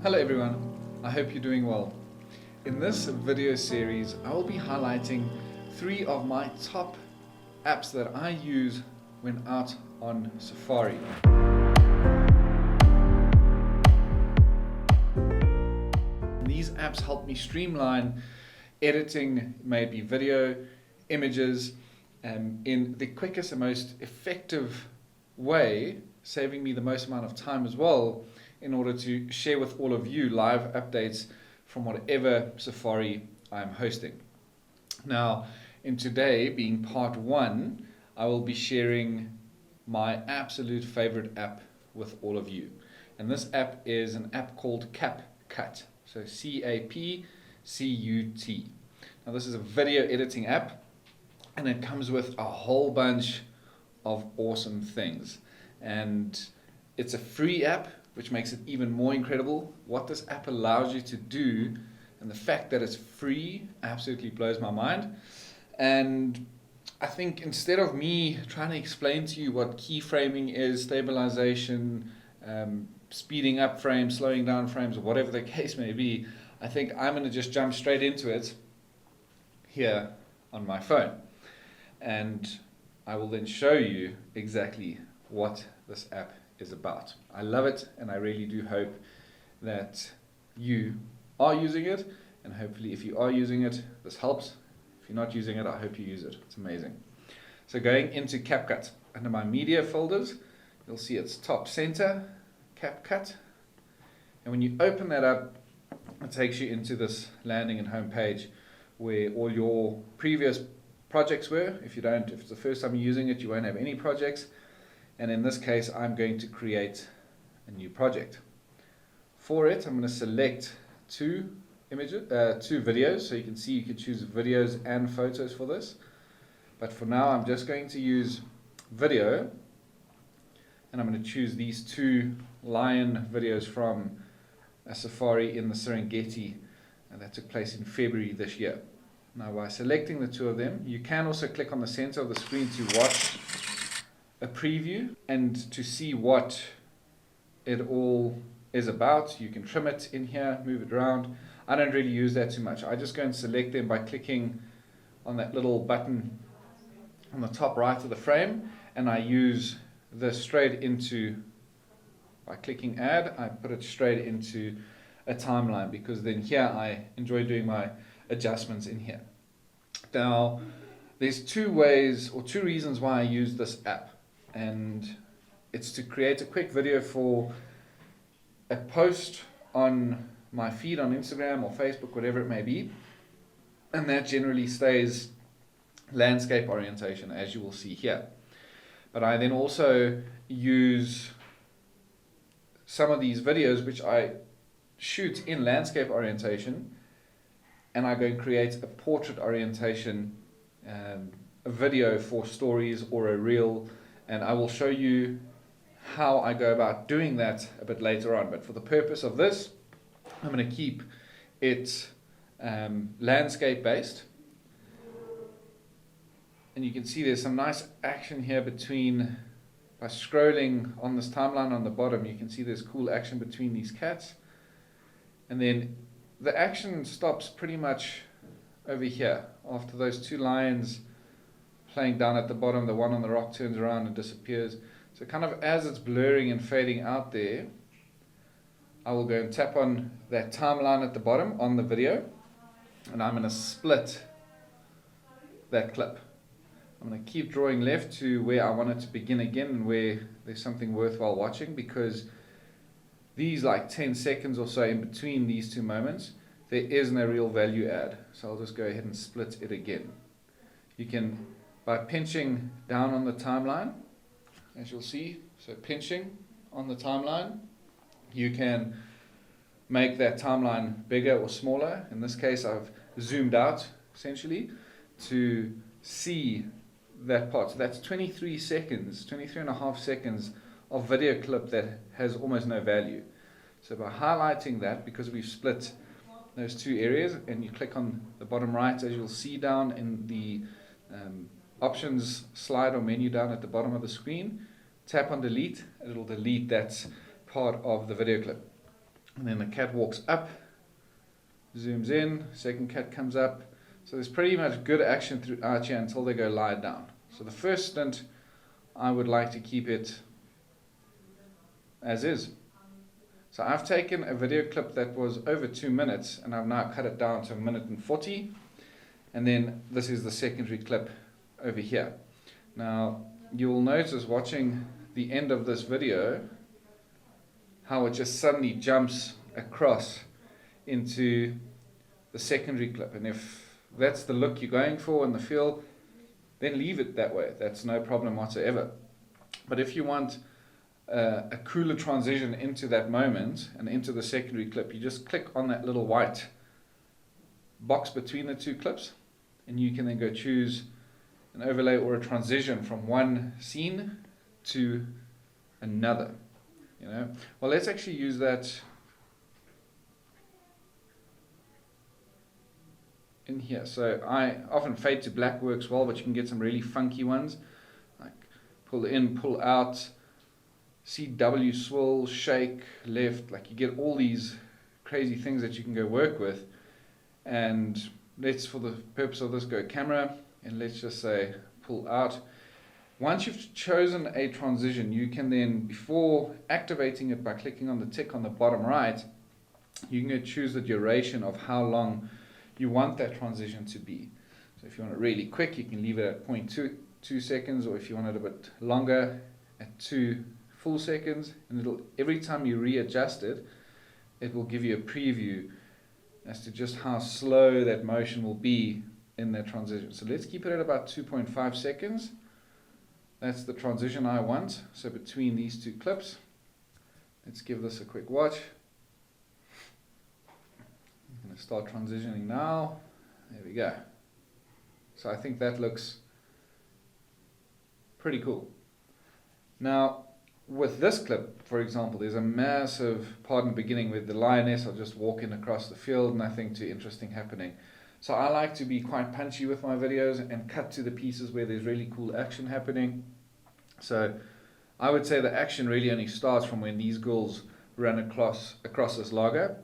Hello everyone, I hope you're doing well. In this video series, I will be highlighting 3 of my top apps that I use when out on Safari. These apps help me streamline editing, maybe video, images, in the quickest and most effective way, saving me the most amount of time as well, in order to share with all of you live updates from whatever Safari I'm hosting. Now, in today being part 1, I will be sharing my absolute favorite app with all of you. And this app is an app called CAPCUT. So CAPCUT. Now this is a video editing app, and it comes with a whole bunch of awesome things. And it's a free app, which makes it even more incredible. What this app allows you to do, and the fact that it's free, absolutely blows my mind. And I think instead of me trying to explain to you what keyframing is, stabilization, speeding up frames, slowing down frames, or whatever the case may be, I think I'm going to just jump straight into it here on my phone. And I will then show you exactly what this app is about. I love it, and I really do hope that you are using it, and hopefully if you are using it, this helps. If you're not using it, I hope you use it. It's amazing. So going into CAPCUT, under my media folders, you'll see its top center, CAPCUT, and when you open that up, it takes you into this landing and home page where all your previous projects were. If it's the first time you're using it, you won't have any projects. And in this case, I'm going to create a new project. For it, I'm going to select two videos. So you can see you can choose videos and photos for this. But for now, I'm just going to use video. And I'm going to choose these 2 lion videos from a safari in the Serengeti. And that took place in February this year. Now, by selecting the 2 of them, you can also click on the center of the screen to watch a preview and to see what it all is about. You can trim it in here, move it around. I don't really use that too much. I just go and select them by clicking on that little button on the top right of the frame, and I use this straight into, by clicking add, I put it straight into a timeline, because then here I enjoy doing my adjustments in here. Now, there's 2 ways or 2 reasons why I use this app. And it's to create a quick video for a post on my feed on Instagram or Facebook, whatever it may be, and that generally stays landscape orientation, as you will see here. But I then also use some of these videos which I shoot in landscape orientation, and I go and create a portrait orientation, a video for stories or a reel. And I will show you how I go about doing that a bit later on. But for the purpose of this, I'm going to keep it landscape based. And you can see there's some nice action here by scrolling on this timeline on the bottom, you can see there's cool action between these cats. And then the action stops pretty much over here after those 2 lions playing down at the bottom. The one on the rock turns around and disappears. So kind of as it's blurring and fading out there, I will go and tap on that timeline at the bottom on the video, and I'm going to split that clip. I'm going to keep drawing left to where I want it to begin again and where there's something worthwhile watching, because these like 10 seconds or so in between these 2 moments, there is no real value add. So I'll just go ahead and split it again. You can, by pinching down on the timeline, as you'll see, so pinching on the timeline, you can make that timeline bigger or smaller. In this case, I've zoomed out essentially to see that part. So that's 23 and a half seconds of video clip that has almost no value. So by highlighting that, because we've split those 2 areas, and you click on the bottom right, as you'll see down in the options slide or menu down at the bottom of the screen, tap on delete, and it'll delete that part of the video clip. and then the cat walks up, zooms in, second cat comes up. So there's pretty much good action throughout here until they go lie down. So the first stint, I would like to keep it as is. So I've taken a video clip that was over 2 minutes and I've now cut it down to 1:40. And then this is the secondary clip over here. Now you'll notice watching the end of this video how it just suddenly jumps across into the secondary clip. And if that's the look you're going for and the feel, then leave it that way. That's no problem whatsoever. But if you want a cooler transition into that moment and into the secondary clip, you just click on that little white box between the two clips, and you can then go choose an overlay or a transition from one scene to another. Well, let's actually use that in here. So I often fade to black works well, but you can get some really funky ones like pull in, pull out, CW, swirl, shake, left. Like you get all these crazy things that you can go work with. And let's, for the purpose of this, go camera, and let's just say pull out. Once you've chosen a transition, you can then, before activating it by clicking on the tick on the bottom right, you can go choose the duration of how long you want that transition to be. So if you want it really quick, you can leave it at 0.2 seconds, or if you want it a bit longer, at 2 full seconds. And it'll, every time you readjust it, it will give you a preview as to just how slow that motion will be in that transition. So let's keep it at about 2.5 seconds. That's the transition I want. So between these two clips, let's give this a quick watch. I'm going to start transitioning now. There we go. So I think that looks pretty cool. Now, with this clip, for example, there's a massive part in the beginning where the lioness are just walking across the field, nothing too interesting happening. So I like to be quite punchy with my videos and cut to the pieces where there's really cool action happening. So I would say the action really only starts from when these girls run across this lager.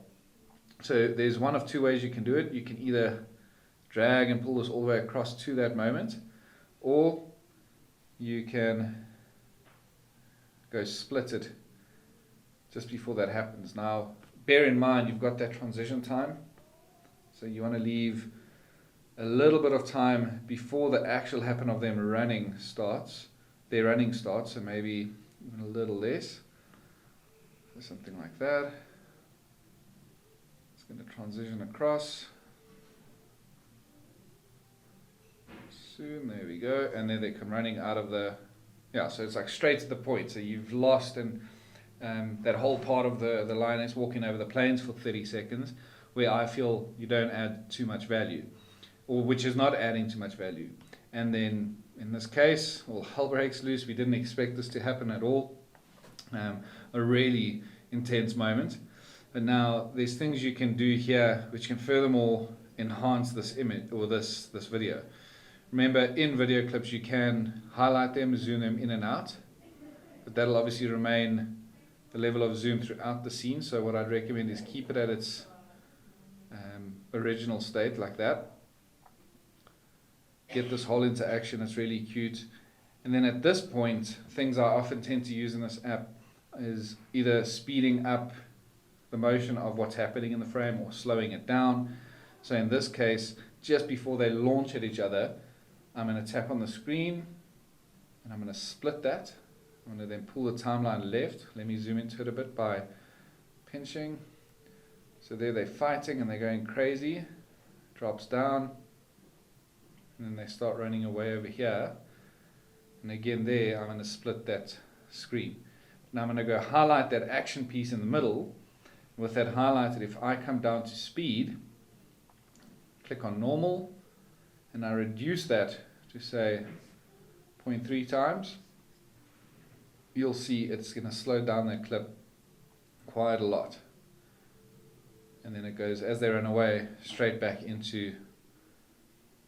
So there's one of two ways you can do it. You can either drag and pull this all the way across to that moment, or you can go split it just before that happens. Now, bear in mind you've got that transition time, so you want to leave a little bit of time before the actual happen of them running starts. Their running starts, so maybe even a little less. So something like that. It's going to transition across. Soon, there we go, and then they come running out of the, so it's like straight to the point. So you've lost that whole part of the lioness walking over the plains for 30 seconds, where I feel you don't add too much value, or which is not adding too much value. And then in this case, well, hell breaks loose. We didn't expect this to happen at all. A really intense moment. But now there's things you can do here which can furthermore enhance this image or this video. Remember, in video clips you can highlight them, zoom them in and out, but that'll obviously remain the level of zoom throughout the scene. So what I'd recommend is keep it at its original state like that. Get this whole interaction, it's really cute. And then at this point, things I often tend to use in this app is either speeding up the motion of what's happening in the frame or slowing it down. So in this case, just before they launch at each other, I'm going to tap on the screen and I'm going to split that. I'm going to then pull the timeline left. Let me zoom into it a bit by pinching. So there they're fighting and they're going crazy. Drops down. And then they start running away over here. And again there, I'm going to split that screen. Now I'm going to go highlight that action piece in the middle. With that highlighted, if I come down to speed, click on normal, and I reduce that to say 0.3 times, you'll see it's going to slow down that clip quite a lot. And then it goes, as they run away, straight back into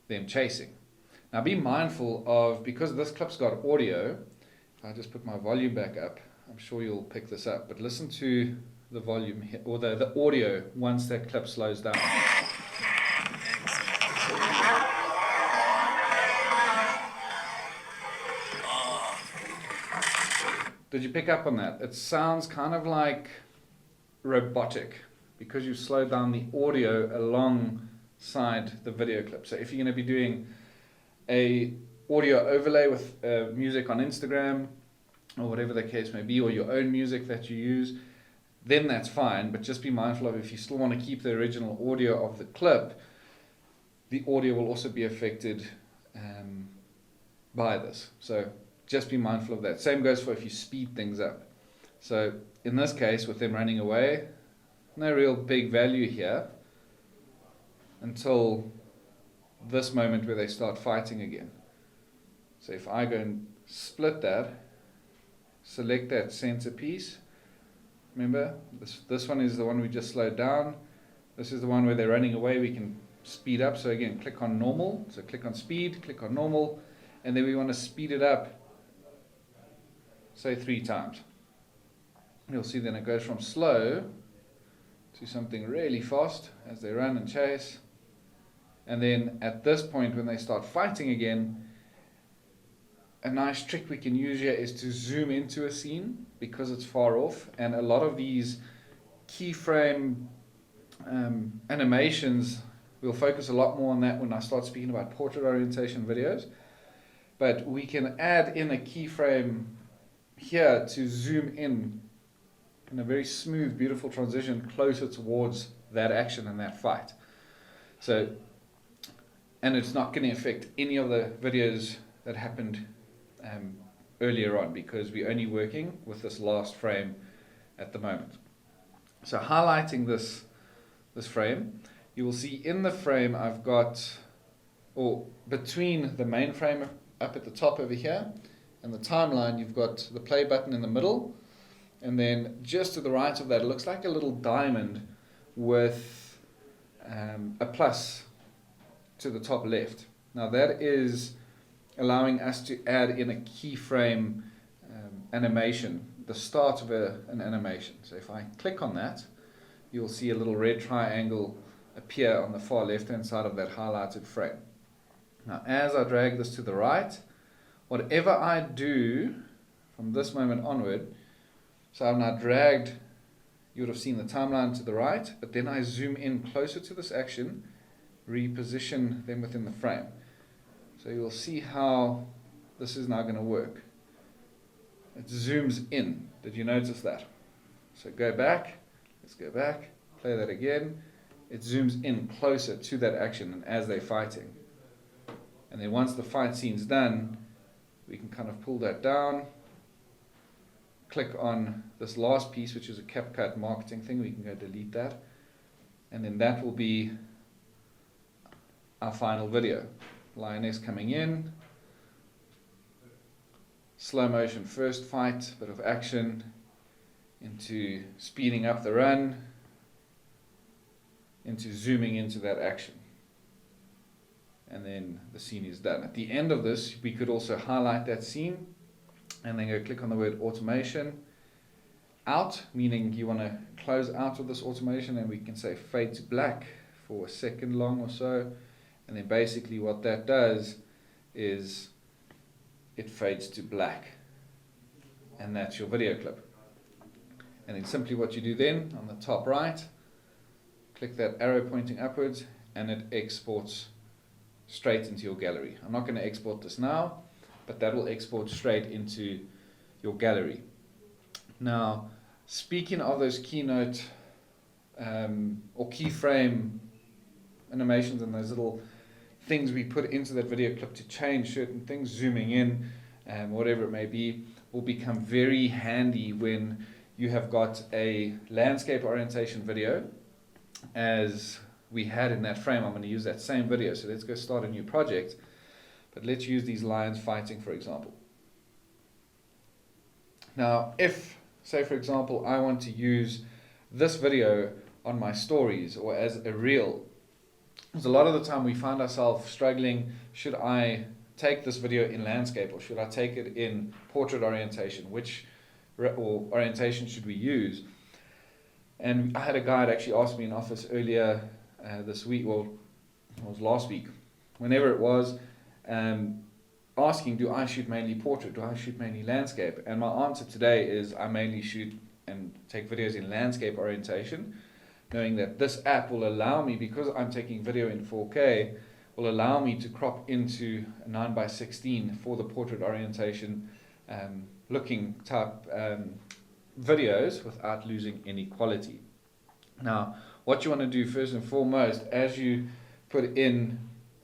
them chasing. Now be mindful of, because this clip's got audio, if I just put my volume back up, I'm sure you'll pick this up, but listen to the volume here, or the audio once that clip slows down. Did you pick up on that? It sounds kind of like robotic because you slowed down the audio alongside the video clip. So if you're going to be doing a audio overlay with music on Instagram or whatever the case may be, or your own music that you use, then that's fine. But just be mindful of, if you still want to keep the original audio of the clip, the audio will also be affected by this. So just be mindful of that. Same goes for if you speed things up. So in this case, with them running away, no real big value here until this moment where they start fighting again. So if I go and split that, select that center piece, remember this one is the one we just slowed down. This is the one where they're running away, we can speed up. So again, click on normal, so click on speed, click on normal, and then we want to speed it up, say 3 times. You'll see then it goes from slow to something really fast as they run and chase. And then at this point, when they start fighting again, a nice trick we can use here is to zoom into a scene because it's far off. And a lot of these keyframe animations, we'll focus a lot more on that when I start speaking about portrait orientation videos. But we can add in a keyframe here to zoom in a very smooth, beautiful transition closer towards that action and that fight. So, and it's not going to affect any of the videos that happened earlier on because we're only working with this last frame at the moment. So highlighting this frame, you will see in the frame I've got, or between the main frame up at the top over here and the timeline, you've got the play button in the middle, and then just to the right of that, it looks like a little diamond with a plus to the top left. Now that is allowing us to add in a keyframe animation, the start of an animation. So if I click on that, you'll see a little red triangle appear on the far left hand side of that highlighted frame. Now as I drag this to the right, whatever I do from this moment onward, so I've now dragged, you would have seen the timeline to the right, but then I zoom in closer to this action, reposition them within the frame. So you'll see how this is now going to work. It zooms in. Did you notice that? So go back, let's go back, play that again. It zooms in closer to that action and as they're fighting. And then once the fight scene's done, we can kind of pull that down, click on this last piece, which is a CAPCUT marketing thing. We can go delete that. And then that will be our final video. Lioness coming in, slow motion first fight, bit of action, into speeding up the run, into zooming into that action. And then the scene is done. At the end of this, we could also highlight that scene and then go click on the word automation out, meaning you want to close out of this automation, and we can say fade to black for a second long or so. And then basically what that does is it fades to black. And that's your video clip. And then simply what you do then, on the top right, click that arrow pointing upwards, and it exports straight into your gallery. I'm not going to export this now, but that will export straight into your gallery. Now, speaking of those keynote or keyframe animations and those little things we put into that video clip to change certain things, zooming in, whatever it may be, will become very handy when you have got a landscape orientation video, as we had in that frame. I'm going to use that same video, so let's go start a new project, but let's use these lions fighting, for example. Now, if, say for example, I want to use this video on my stories or as a reel, because a lot of the time we find ourselves struggling, should I take this video in landscape or should I take it in portrait orientation? Which orientation should we use? And I had a guy that actually asked me in office earlier this week, well, it was last week, whenever it was, asking, do I shoot mainly portrait, do I shoot mainly landscape? And my answer today is I mainly shoot and take videos in landscape orientation, knowing that this app will allow me, because I'm taking video in 4K, will allow me to crop into a 9:16 for the portrait orientation looking type videos without losing any quality. Now, what you want to do first and foremost, as you put in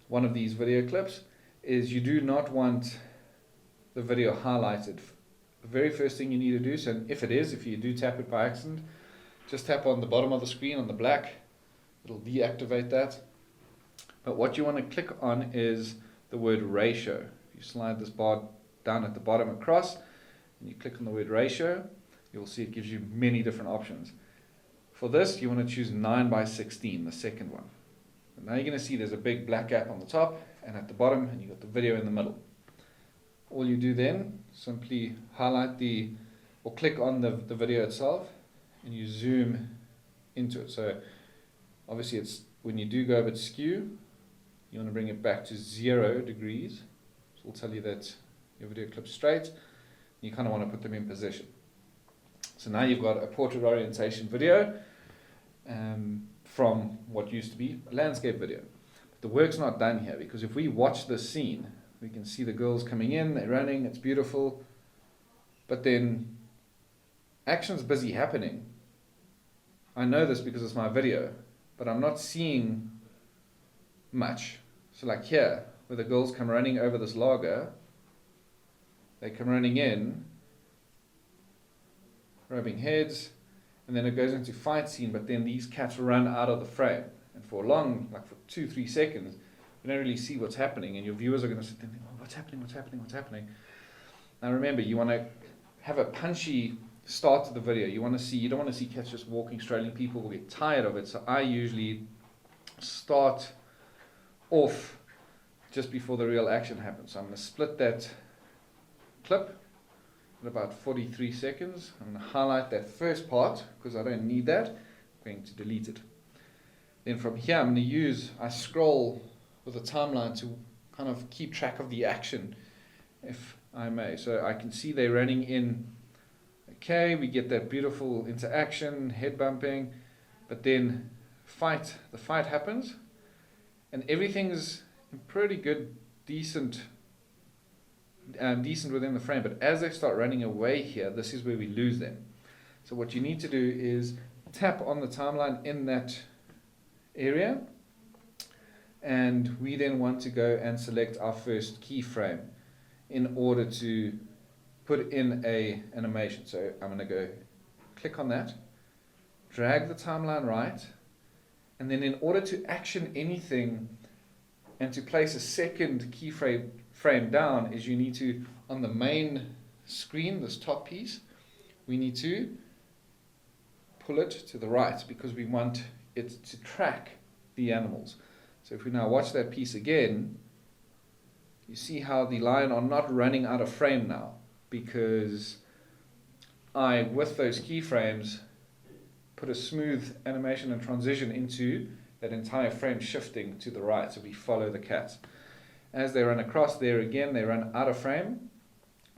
one of these video clips, is you do not want the video highlighted. The very first thing you need to do, so if you do tap it by accident, just tap on the bottom of the screen on the black, it'll deactivate that. But what you want to click on is the word ratio. If you slide this bar down at the bottom across, and you click on the word ratio, you'll see it gives you many different options. For this, you want to choose 9:16, the second one. And now you're going to see there's a big black gap on the top and at the bottom, and you've got the video in the middle. All you do then, simply highlight or click on the video itself, and you zoom into it. So obviously when you do go a bit skew, you want to bring it back to 0 degrees. So it'll tell you that your video clip's straight. You kind of want to put them in position. So now you've got a portrait orientation video from what used to be a landscape video. But the work's not done here, because if we watch this scene, we can see the girls coming in, they're running, it's beautiful, but then action's busy happening. I know this because it's my video, but I'm not seeing much. So like here, where the girls come running over this lager, they come running in, rubbing heads, and then it goes into fight scene, but then these cats run out of the frame. And for long, like for 2-3 seconds, you don't really see what's happening, and your viewers are going to sit there and think, oh, what's happening? Now remember, you want to have a punchy start to the video. You don't want to see cats just walking, strolling. People will get tired of it. So I usually start off just before the real action happens. So I'm going to split that clip at about 43 seconds. I'm going to highlight that first part because I don't need that. I'm going to delete it. Then from here, I'm going to I scroll with a timeline to kind of keep track of the action, if I may. So I can see they're running in. Okay, we get that beautiful interaction, head bumping, but then the fight happens, and everything's in pretty good, decent within the frame. But as they start running away here, this is where we lose them. So what you need to do is tap on the timeline in that area, and we then want to go and select our first keyframe in order to put in a animation. So I'm going to go click on that, drag the timeline right, and then in order to action anything and to place a second keyframe down, is you need to, on the main screen, this top piece, we need to pull it to the right because we want it to track the animals. So if we now watch that piece again, you see how the lion are not running out of frame now, because I, with those keyframes, put a smooth animation and transition into that entire frame shifting to the right, so we follow the cats. As they run across there again, they run out of frame.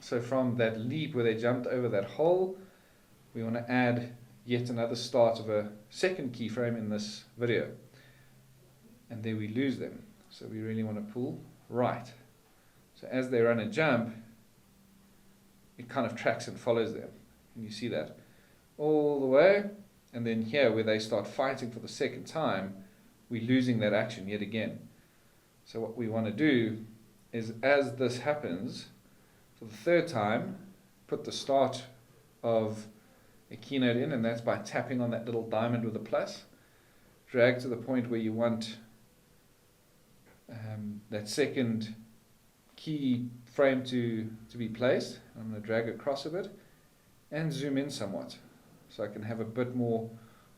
So from that leap where they jumped over that hole, we want to add yet another start of a second keyframe in this video. And there we lose them. So we really want to pull right. So as they run and jump, it kind of tracks and follows them. And you see that all the way. And then here, where they start fighting for the second time, we're losing that action yet again. So what we want to do is, as this happens, for the third time, put the start of a keynote in, and that's by tapping on that little diamond with a plus. Drag to the point where you want that second key frame to be placed. I'm going to drag across a bit and zoom in somewhat so I can have a bit more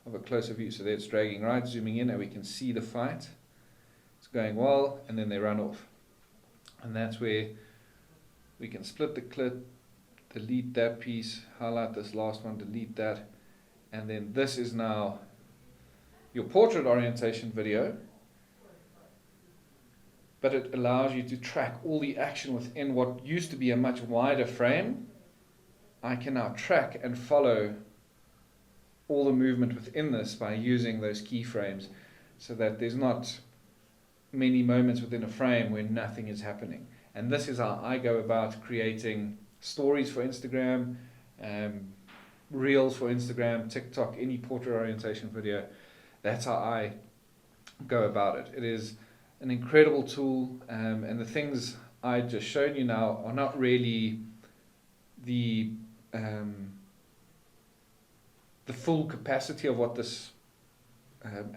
of a closer view. So there it's dragging right, zooming in, and we can see the fight. It's going well, and then they run off. And that's where we can split the clip, delete that piece, highlight this last one, delete that, and then this is now your portrait orientation video, but it allows you to track all the action within what used to be a much wider frame. I can now track and follow all the movement within this by using those keyframes, so that there's not many moments within a frame where nothing is happening. And this is how I go about creating stories for Instagram, reels for Instagram, TikTok, any portrait orientation video. That's how I go about it. It is an incredible tool, and the things I just shown you now are not really the full capacity of what this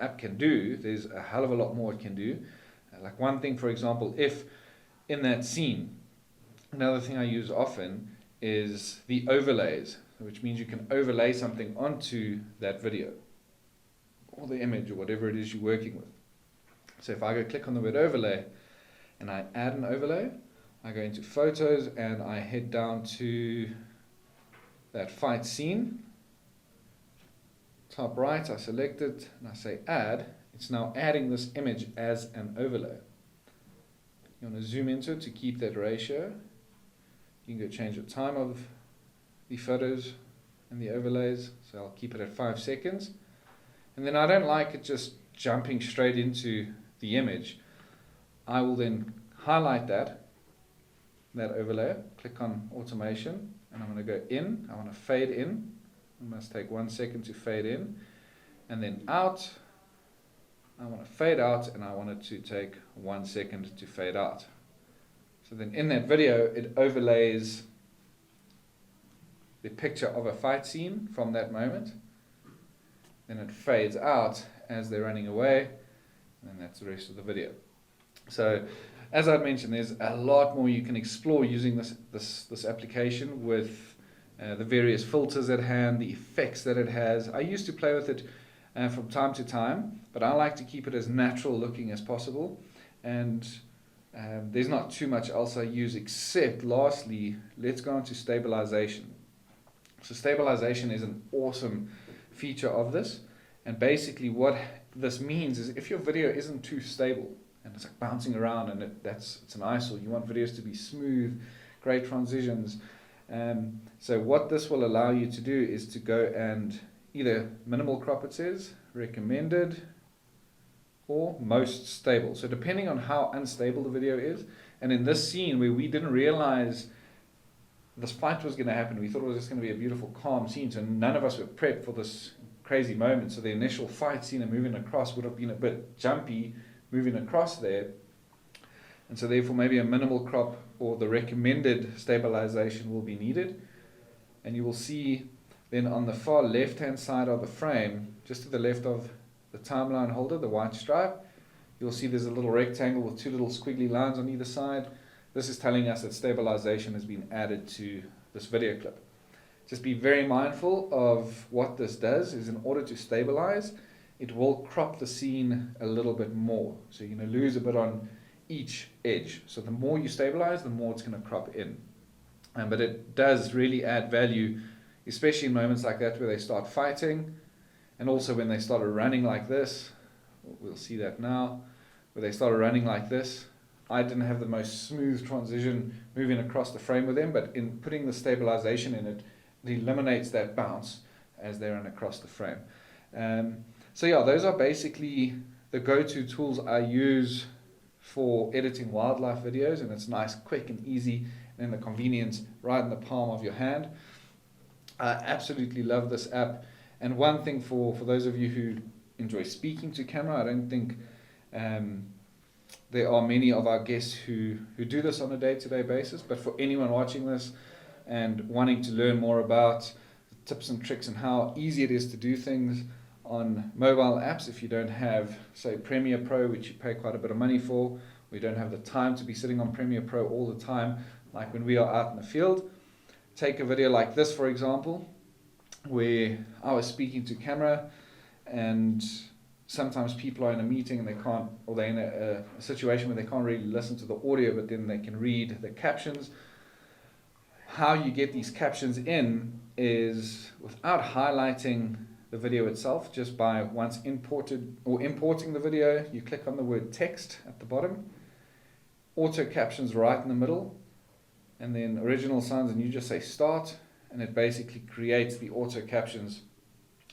app can do. There's a hell of a lot more it can do. Like one thing, for example, if in that scene, another thing I use often is the overlays, which means you can overlay something onto that video or the image or whatever it is you're working with. So if I go click on the word overlay and I add an overlay, I go into photos and I head down to that fight scene. Top right, I select it and I say add. It's now adding this image as an overlay. You want to zoom into it to keep that ratio. You can go change the time of the photos and the overlays. So I'll keep it at 5 seconds. And then I don't like it just jumping straight into the image. I will then highlight that overlay, click on automation, and I'm going to go in. I want to fade in. I must take 1 second to fade in, and then out. I want to fade out, and I want it to take 1 second to fade out. So then in that video, it overlays the picture of a fight scene from that moment. Then it fades out as they're running away, and then that's the rest of the video. So as I mentioned, there's a lot more you can explore using this application with the various filters at hand, the effects that it has. I used to play with it from time to time, but I like to keep it as natural looking as possible. And there's not too much else I use, except lastly, let's go on to stabilization. So stabilization is an awesome feature of this. And basically what this means is if your video isn't too stable and it's like bouncing around and it's an eyesore, you want videos to be smooth, great transitions. So what this will allow you to do is to go and either minimal crop, it says, recommended, or most stable. So depending on how unstable the video is, and in this scene where we didn't realize this fight was going to happen, we thought it was just going to be a beautiful calm scene, so none of us were prepped for this crazy moment. So the initial fight scene and moving across would have been a bit jumpy moving across there. And so therefore maybe a minimal crop or the recommended stabilization will be needed. And you will see then on the far left hand side of the frame, just to the left of the timeline holder, the white stripe, you'll see there's a little rectangle with 2 little squiggly lines on either side. This is telling us that stabilization has been added to this video clip. Just be very mindful of what this does is in order to stabilize, it will crop the scene a little bit more. So you're going to lose a bit on each edge. So the more you stabilize, the more it's going to crop in. But it does really add value, especially in moments like that where they start fighting, and also when they started running like this. We'll see that now. Where they started running like this, I didn't have the most smooth transition moving across the frame with them, but in putting the stabilization in it, it eliminates that bounce as they run across the frame. So yeah, those are basically the go-to tools I use for editing wildlife videos, and it's nice, quick and easy, and the convenience right in the palm of your hand. I absolutely love this app. And one thing for those of you who enjoy speaking to camera, I don't think there are many of our guests who do this on a day-to-day basis, but for anyone watching this and wanting to learn more about the tips and tricks and how easy it is to do things on mobile apps, if you don't have, say, Premiere Pro, which you pay quite a bit of money for, we don't have the time to be sitting on Premiere Pro all the time, like when we are out in the field. Take a video like this, for example, where I was speaking to camera, and sometimes people are in a meeting and they can't, or they're in a situation where they can't really listen to the audio, but then they can read the captions. How you get these captions in is without highlighting the video itself just by once importing the video. You click on the word text at the bottom, auto captions right in the middle, and then original sounds, and you just say start, and it basically creates the auto captions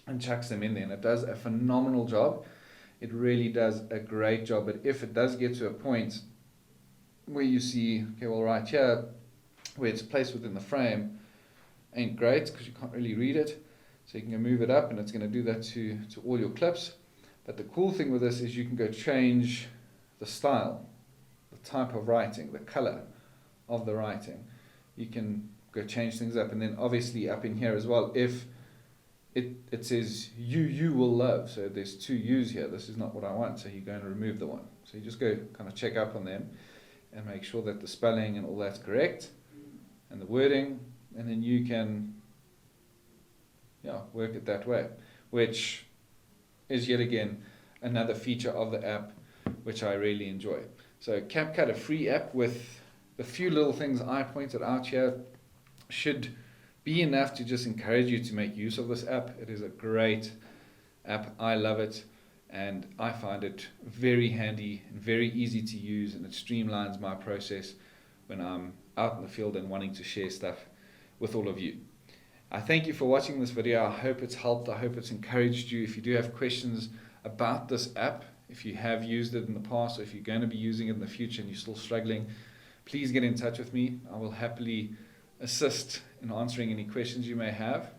and chucks them in there, and it does a phenomenal job. It really does a great job. But if it does get to a point where you see, okay, well, right here where it's placed within the frame ain't great because you can't really read it, so you can go move it up, and it's going to do that to all your clips. But the cool thing with this is you can go change the style, the type of writing, the color of the writing. You can go change things up, and then obviously up in here as well, if it says you will love, so there's 2 U's here, this is not what I want, so you go and remove the one. So you just go kind of check up on them and make sure that the spelling and all that's correct, and the wording, and then you can work it that way, which is yet again another feature of the app which I really enjoy. So CapCut, a free app with the few little things I pointed out here, should be enough to just encourage you to make use of this app. It is a great app. I love it, and I find it very handy and very easy to use, and it streamlines my process when I'm out in the field and wanting to share stuff with all of you. I thank you for watching this video. I hope it's helped. I hope it's encouraged you. If you do have questions about this app, if you have used it in the past, or if you're going to be using it in the future and you're still struggling, please get in touch with me. I will happily assist in answering any questions you may have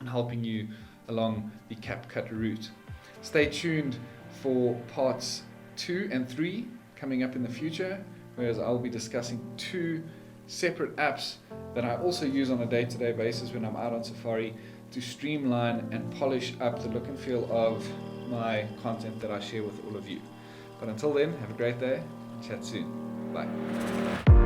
and helping you along the CapCut route. Stay tuned for parts 2 and 3 coming up in the future, whereas I'll be discussing 2 separate apps that I also use on a day-to-day basis when I'm out on safari to streamline and polish up the look and feel of my content that I share with all of you. But until then, have a great day and chat soon. Bye.